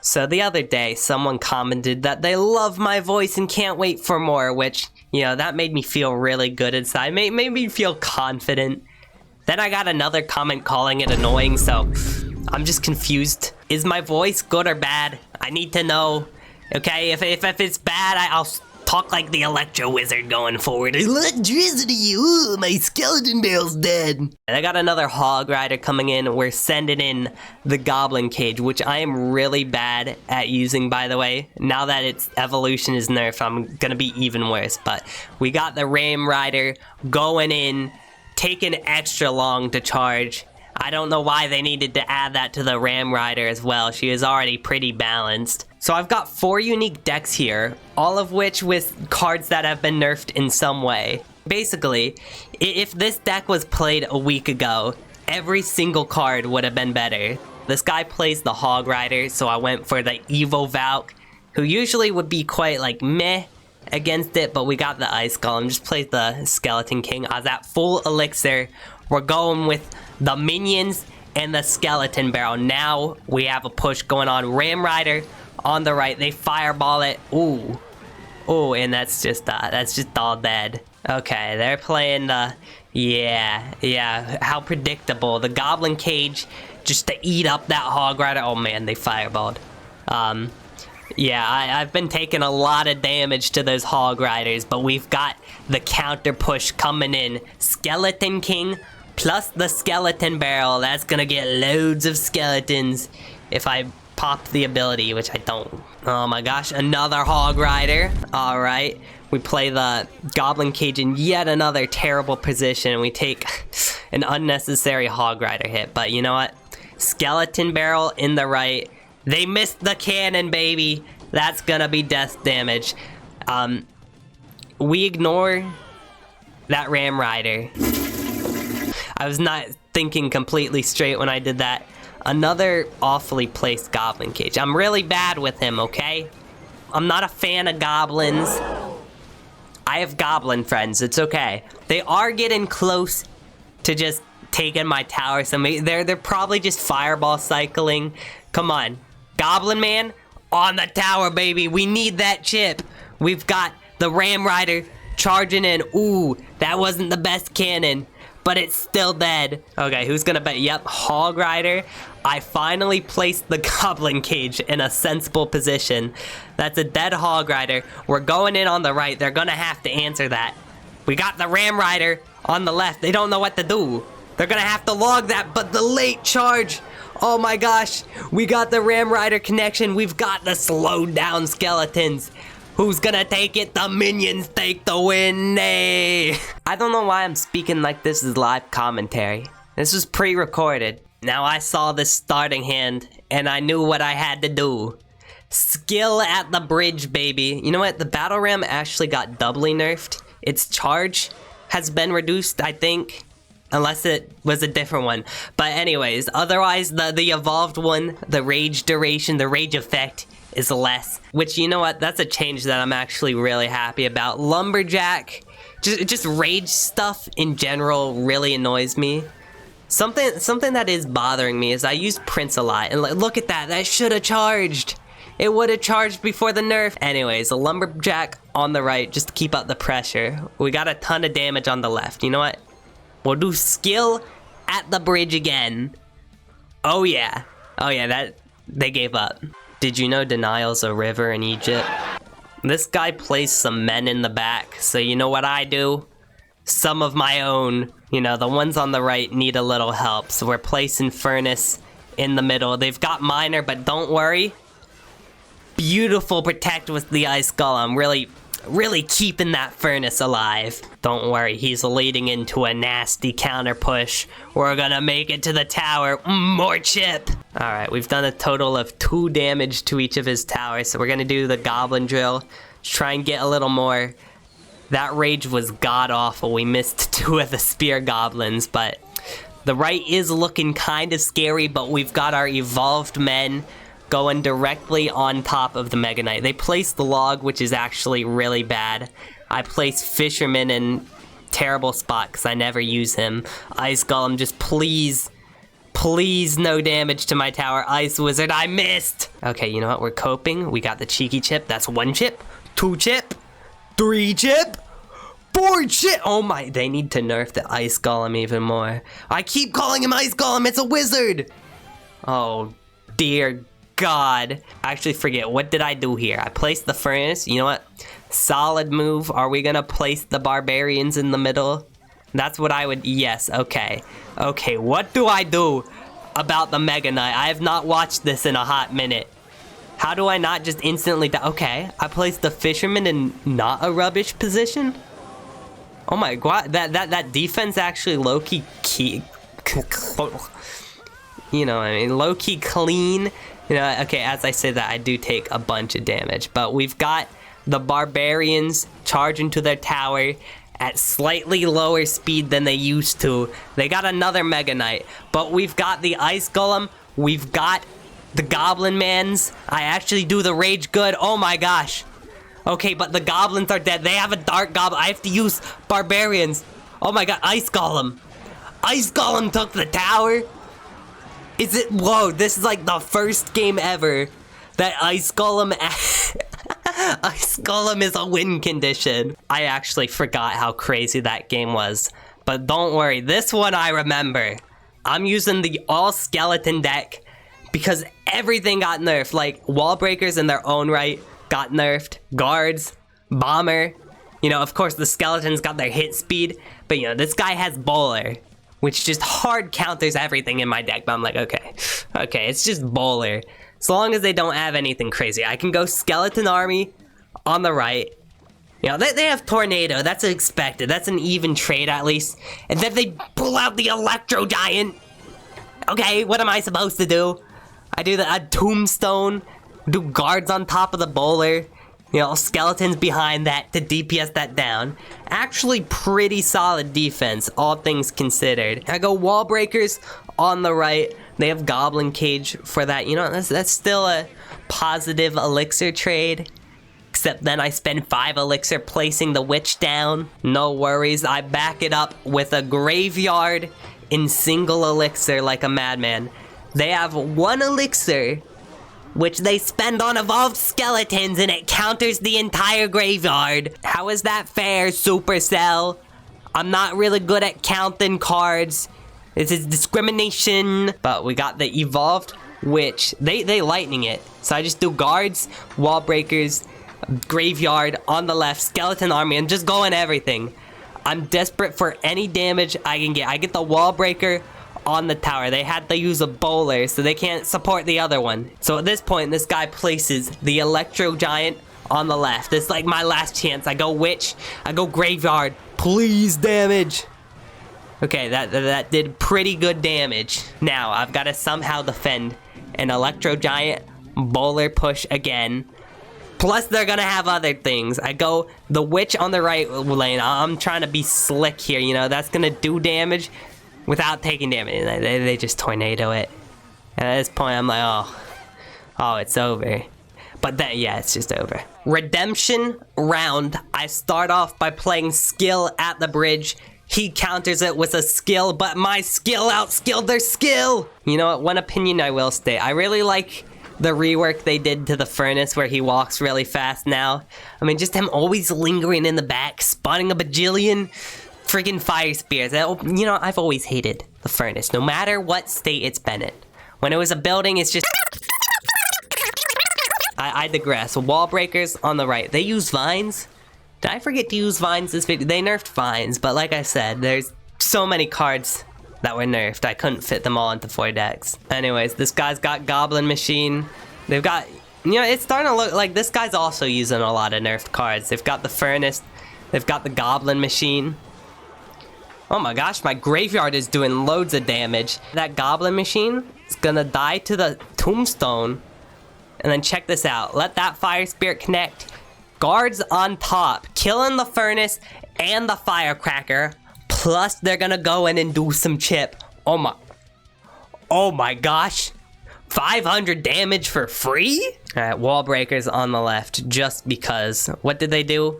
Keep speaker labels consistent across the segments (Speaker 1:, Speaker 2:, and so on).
Speaker 1: So the other day, someone commented that they love my voice and can't wait for more, which, you know, that made me feel really good inside. Made me feel confident. Then I got another comment calling it annoying, so I'm just confused. Is my voice good or bad? I need to know. Okay, if it's bad, I'll talk like the Electro Wizard going forward. Electricity! Ooh, my skeleton barrel's dead. And I got another Hog Rider coming in. We're sending in the Goblin Cage, which I am really bad at using, by the way. Now that its evolution is nerfed, I'm gonna be even worse. But we got the Ram Rider going in, taking extra long to charge. I don't know why they needed to add that to the Ram Rider as well. She is already pretty balanced. So I've got 4 unique decks here, all of which with cards that have been nerfed in some way. Basically, if this deck was played a week ago, every single card would have been better. This guy plays the Hog Rider, so I went for the Evo Valk, who usually would be quite like meh against it, but we got the Ice Golem, just played the Skeleton King. I was at full elixir. We're going with the minions and the Skeleton Barrel. Now we have a push going on. Ram Rider on the right. They fireball it. Ooh. Ooh, and that's just all dead. Okay, they're playing the... Yeah, how predictable. The Goblin Cage just to eat up that Hog Rider. Oh man, they fireballed. Yeah, I've been taking a lot of damage to those Hog Riders, but we've got the counter push coming in. Skeleton King plus the Skeleton Barrel. That's gonna get loads of skeletons if I pop the ability, which I don't. Oh my gosh, another Hog Rider. Alright, we play the Goblin Cage in yet another terrible position. We take an unnecessary Hog Rider hit, but you know what? Skeleton Barrel in the right. They missed the cannon, baby. That's gonna be death damage. We ignore that Ram Rider. I was not thinking completely straight when I did that. Another awfully placed Goblin Cage. I'm really bad with him, okay? I'm not a fan of goblins. I have goblin friends, it's okay. They are getting close to just taking my tower. So they're probably just fireball cycling. Come on. Goblin Man on the tower, baby. We need that chip. We've got the Ram Rider charging in. Ooh, that wasn't the best cannon, but it's still dead. Okay, who's gonna bet? Yep, Hog Rider. I finally placed the Goblin Cage in a sensible position. That's a dead Hog Rider. We're going in on the right. They're gonna have to answer that. We got the Ram Rider on the left. They don't know what to do. They're gonna have to log that, but the late charge. Oh my gosh, we got the Ram Rider connection. We've got the slowed down skeletons. Who's gonna take it? The minions take the win. Nay. I don't know why I'm speaking like this is live commentary. This was pre-recorded. Now I saw this starting hand and I knew what I had to do. Skill at the bridge, baby. You know what? The Battle Ram actually got doubly nerfed. Its charge has been reduced, I think. Unless it was a different one. But anyways, otherwise the evolved one, the rage duration, the rage effect is less. Which, you know what, that's a change that I'm actually really happy about. Lumberjack, just rage stuff in general really annoys me. Something that is bothering me is I use Prince a lot. And look at that should have charged. It would have charged before the nerf. Anyways, a Lumberjack on the right just to keep up the pressure. We got a ton of damage on the left. You know what? We'll do skill at the bridge again. Oh yeah, that they gave up. Did you know Denial's a river in Egypt? This guy plays some men in the back, so you know what I do? Some of my own, you know, the ones on the right need a little help, so we're placing Furnace in the middle. They've got Miner, but don't worry. Beautiful protect with the Ice Golem, really keeping that Furnace alive. Don't worry, he's leading into a nasty counter push. We're gonna make it to the tower. More chip. Alright, we've done a total of 2 damage to each of his towers, so we're gonna do the Goblin Drill. Try and get a little more. That rage was god-awful. We missed 2 of the Spear Goblins, but the right is looking kind of scary, but we've got our evolved men going directly on top of the Mega Knight. They placed the log, which is actually really bad. I placed Fisherman in terrible spot because I never use him. Ice Golem, just please Please, no damage to my tower. Ice Wizard, I missed. Okay, you know what? We're coping. We got the cheeky chip. That's 1 chip, 2 chip, 3 chip, 4 chip. Oh my, they need to nerf the Ice Golem even more. I keep calling him Ice Golem. It's a wizard. Oh, dear God. I actually forget. What did I do here? I placed the furnace. You know what? Solid move. Are we gonna place the barbarians in the middle? That's what I would... Yes, okay. Okay, what do I do about the Mega Knight? I have not watched this in a hot minute. How do I not just instantly... Okay, I placed the fisherman in not a rubbish position? Oh my God, that defense actually low-key... You know what I mean? Low-key clean. You know, okay, as I say that, I do take a bunch of damage. But we've got the barbarians charge into their tower at slightly lower speed than they used to. They got another Mega Knight, but we've got the Ice Golem, we've got the Goblin Mans. I actually do the rage good. Oh my gosh. Okay, but the goblins are dead. They have a dark goblin. I have to use barbarians. Oh my God, Ice Golem. Ice Golem took the tower. Is it? Whoa, this is like the first game ever that Ice Golem... Ice Golem is a win condition. I actually forgot how crazy that game was. But don't worry, this one I remember. I'm using the all skeleton deck because everything got nerfed. Like, wall breakers in their own right got nerfed. Guards, bomber. You know, of course, the skeletons got their hit speed. But, you know, this guy has bowler, which just hard counters everything in my deck. But I'm like, okay, it's just bowler. As long as they don't have anything crazy. I can go skeleton army on the right. You know, they have tornado. That's expected. That's an even trade at least. And then they pull out the electro giant. Okay, what am I supposed to do? I do a tombstone. Do guards on top of the bowler. You know, skeletons behind that to DPS that down. Actually pretty solid defense, all things considered. I go wall breakers on the right. They have Goblin Cage for that. You know, that's still a positive elixir trade. Except then I spend 5 elixir placing the witch down. No worries, I back it up with a graveyard in single elixir like a madman. They have 1 elixir, which they spend on evolved skeletons, and it counters the entire graveyard. How is that fair, Supercell? I'm not really good at counting cards. This is discrimination. But we got the evolved, which they lightning it. So I just do guards, wall breakers, graveyard on the left, skeleton army, and just go in everything. I'm desperate for any damage I can get. I get the wall breaker on the tower. They had to use a bowler, so they can't support the other one. So at this point, this guy places the electro giant on the left. It's like my last chance. I go witch, I go graveyard. Please damage. Okay, that did pretty good damage. Now, I've got to somehow defend an electro giant bowler push again. Plus, they're gonna have other things. I go the witch on the right lane. I'm trying to be slick here, you know. That's gonna do damage without taking damage. They just tornado it. And at this point, I'm like, oh, it's over. But then, yeah, it's just over. Redemption round. I start off by playing skill at the bridge. He counters it with a skill, but my skill outskilled their skill. You know what? One opinion I will state. I really like the rework they did to the furnace where he walks really fast now. I mean, just him always lingering in the back, spawning a bajillion freaking fire spears. You know, I've always hated the furnace, no matter what state it's been in. When it was a building, it's just... I digress. Wall breakers on the right. They use vines. Did I forget to use vines this video? They nerfed vines, but like I said, there's so many cards that were nerfed. I couldn't fit them all into 4 decks. Anyways, this guy's got Goblin Machine. They've got, you know, it's starting to look like this guy's also using a lot of nerfed cards. They've got the Furnace. They've got the Goblin Machine. Oh my gosh, my graveyard is doing loads of damage. That Goblin Machine is gonna die to the Tombstone. And then check this out. Let that Fire Spirit connect. Guards on top, killing the Furnace and the Firecracker. Plus, they're gonna go in and do some chip. Oh my gosh. 500 damage for free? Alright, wall breakers on the left, just because. What did they do?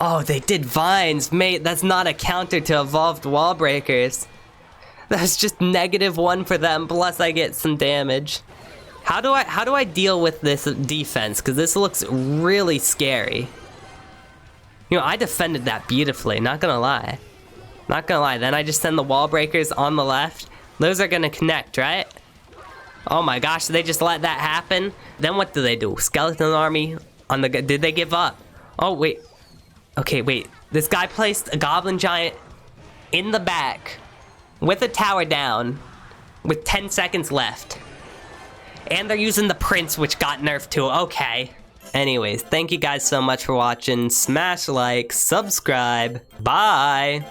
Speaker 1: Oh, they did vines. Mate, that's not a counter to evolved wall breakers. That's just -1 for them, plus I get some damage. How do I deal with this defense? Because this looks really scary. You know, I defended that beautifully, not gonna lie. Not gonna lie, then I just send the wall breakers on the left. Those are gonna connect, right? Oh my gosh, they just let that happen? Then what do they do? Skeleton army on the... Did they give up? Oh, wait. Okay, wait. This guy placed a goblin giant in the back with a tower down with 10 seconds left. And they're using the prince, which got nerfed too. Okay. Anyways, thank you guys so much for watching. Smash like, subscribe. Bye.